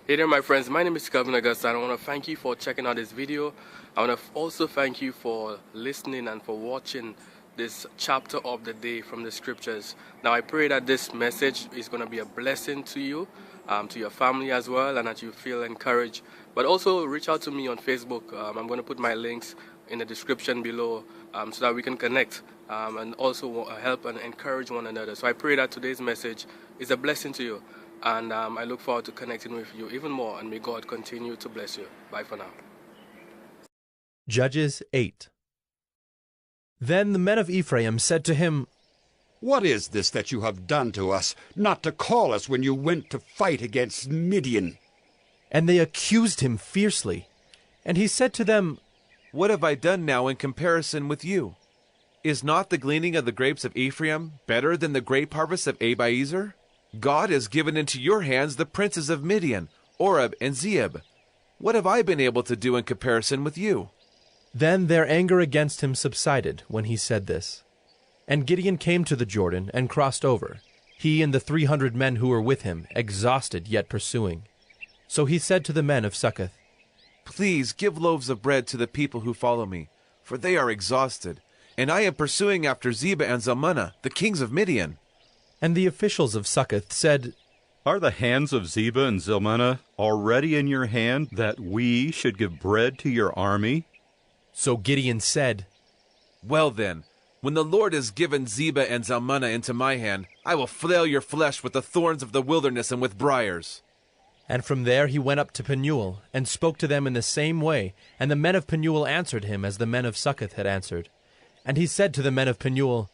Hey there my friends, my name is Calvin Augusta and I want to thank you for checking out this video. I want to also thank you for listening and for watching this chapter of the day from the scriptures. Now I pray that this message is going to be a blessing to you, to your family as well, and that you feel encouraged. But also reach out to me on Facebook. I'm going to put my links in the description below so that we can connect and also help and encourage one another. So I pray that today's message is a blessing to you. And I look forward to connecting with you even more, and may God continue to bless you. Bye for now. Judges 8. Then the men of Ephraim said to him, "What is this that you have done to us, not to call us when you went to fight against Midian?" And they accused him fiercely. And he said to them, "What have I done now in comparison with you? Is not the gleaning of the grapes of Ephraim better than the grape harvest of Abiezer? God has given into your hands the princes of Midian, Oreb and Zeeb. What have I been able to do in comparison with you?" Then their anger against him subsided when he said this. And Gideon came to the Jordan and crossed over, he and the 300 men who were with him, exhausted yet pursuing. So he said to the men of Succoth, "Please give loaves of bread to the people who follow me, for they are exhausted, and I am pursuing after Zebah and Zalmunna, the kings of Midian." And the officials of Succoth said, "Are the hands of Zebah and Zalmunna already in your hand, that we should give bread to your army?" So Gideon said, "Well then, when the Lord has given Zebah and Zalmunna into my hand, I will flail your flesh with the thorns of the wilderness and with briars." And from there he went up to Penuel, and spoke to them in the same way, and the men of Penuel answered him as the men of Succoth had answered. And he said to the men of Penuel,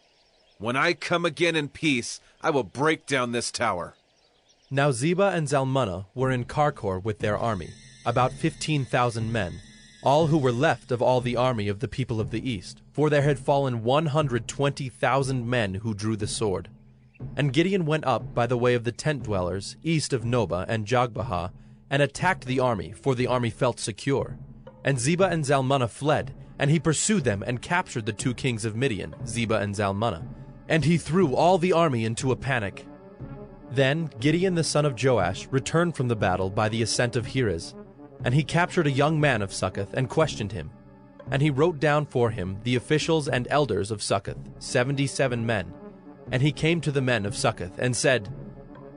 "When I come again in peace, I will break down this tower." Now Zebah and Zalmunna were in Karkor with their army, about 15,000 men, all who were left of all the army of the people of the east, for there had fallen 120,000 men who drew the sword. And Gideon went up by the way of the tent dwellers, east of Nobah and Jogbehah, and attacked the army, for the army felt secure. And Zebah and Zalmunna fled, and he pursued them and captured the 2 kings of Midian, Zebah and Zalmunna. And he threw all the army into a panic. Then Gideon the son of Joash returned from the battle by the ascent of Heres, and he captured a young man of Succoth and questioned him. And he wrote down for him the officials and elders of Succoth, 77 men. And he came to the men of Succoth and said,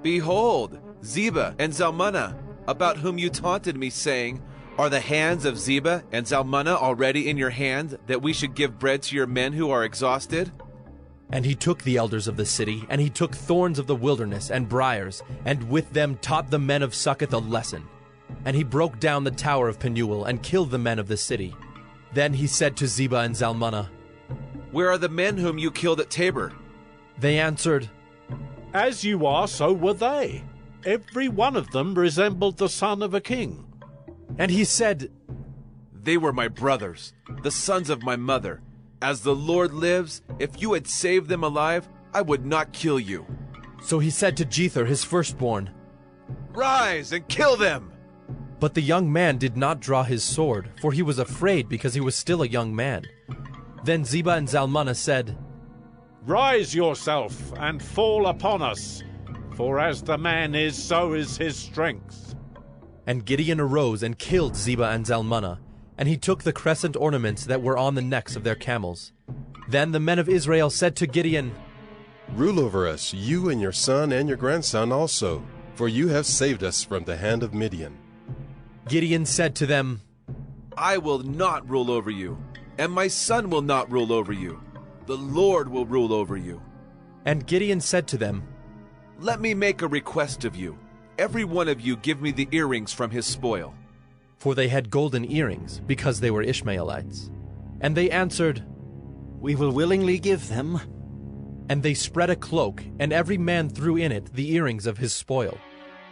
"Behold, Zebah and Zalmunna, about whom you taunted me, saying, 'Are the hands of Zebah and Zalmunna already in your hand, that we should give bread to your men who are exhausted?' And he took the elders of the city, and he took thorns of the wilderness and briars, and with them taught the men of Succoth a lesson. And he broke down the tower of Penuel, and killed the men of the city. Then he said to Zebah and Zalmunna, 'Where are the men whom you killed at Tabor?' They answered, "As you are, so were they. Every one of them resembled the son of a king." And he said, "They were my brothers, the sons of my mother. As the Lord lives, if you had saved them alive, I would not kill you." So he said to Jether his firstborn, "Rise and kill them!" But the young man did not draw his sword, for he was afraid because he was still a young man. Then Zebah and Zalmunna said, "Rise yourself and fall upon us, for as the man is, so is his strength." And Gideon arose and killed Zebah and Zalmunna, and he took the crescent ornaments that were on the necks of their camels. Then the men of Israel said to Gideon, "Rule over us, you and your son and your grandson also, for you have saved us from the hand of Midian." Gideon said to them, "I will not rule over you, and my son will not rule over you. The Lord will rule over you." And Gideon said to them, "Let me make a request of you. Every one of you give me the earrings from his spoil." For they had golden earrings, because they were Ishmaelites. And they answered, "We will willingly give them." And they spread a cloak, and every man threw in it the earrings of his spoil.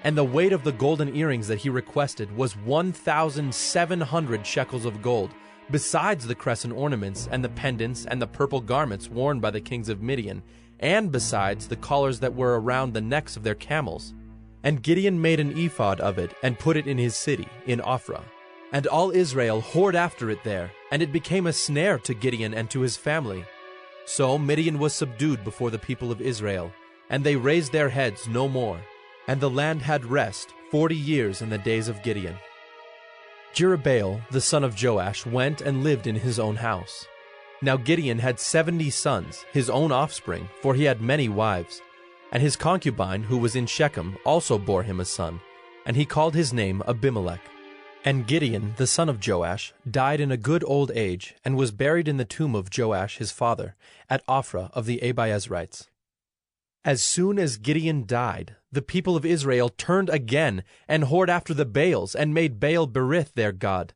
And the weight of the golden earrings that he requested was 1,700 shekels of gold, besides the crescent ornaments and the pendants and the purple garments worn by the kings of Midian, and besides the collars that were around the necks of their camels. And Gideon made an ephod of it and put it in his city, in Ophrah. And all Israel whored after it there, and it became a snare to Gideon and to his family. So Midian was subdued before the people of Israel, and they raised their heads no more. And the land had rest 40 years in the days of Gideon. Jerubbaal, the son of Joash, went and lived in his own house. Now Gideon had 70 sons, his own offspring, for he had many wives. And his concubine, who was in Shechem, also bore him a son, and he called his name Abimelech. And Gideon, the son of Joash, died in a good old age, and was buried in the tomb of Joash his father, at Ophrah of the Abiezrites. As soon as Gideon died, the people of Israel turned again, and whored after the Baals, and made Baal Berith their god.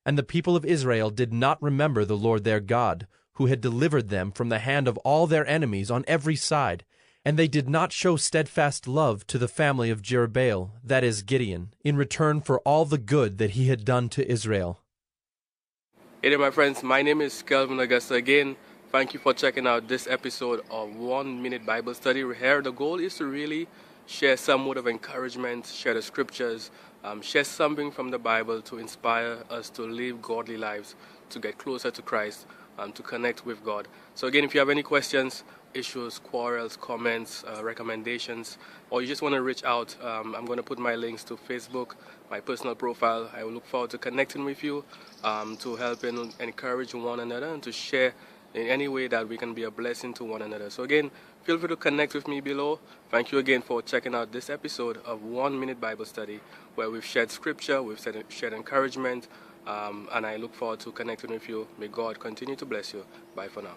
And the people of Israel did not remember the Lord their God, who had delivered them from the hand of all their enemies on every side, and they did not show steadfast love to the family of Jerubbaal, that is Gideon, in return for all the good that he had done to Israel. Hey there, my friends. My name is Kelvin Augusta again. Thank you for checking out this episode of 1 Minute Bible Study. Here, the goal is to really share some word of encouragement, share the scriptures, share something from the Bible to inspire us to live godly lives, to get closer to Christ, to connect with God. So again, if you have any questions, issues, quarrels, comments, recommendations, or you just want to reach out, I'm going to put my links to Facebook, my personal profile. I will look forward to connecting with you, to help and encourage one another, and to share in any way that we can be a blessing to one another. So again, feel free to connect with me below. Thank you again for checking out this episode of 1 Minute Bible Study, where we've shared scripture, we've shared encouragement, and I look forward to connecting with you. May God continue to bless you. Bye for now.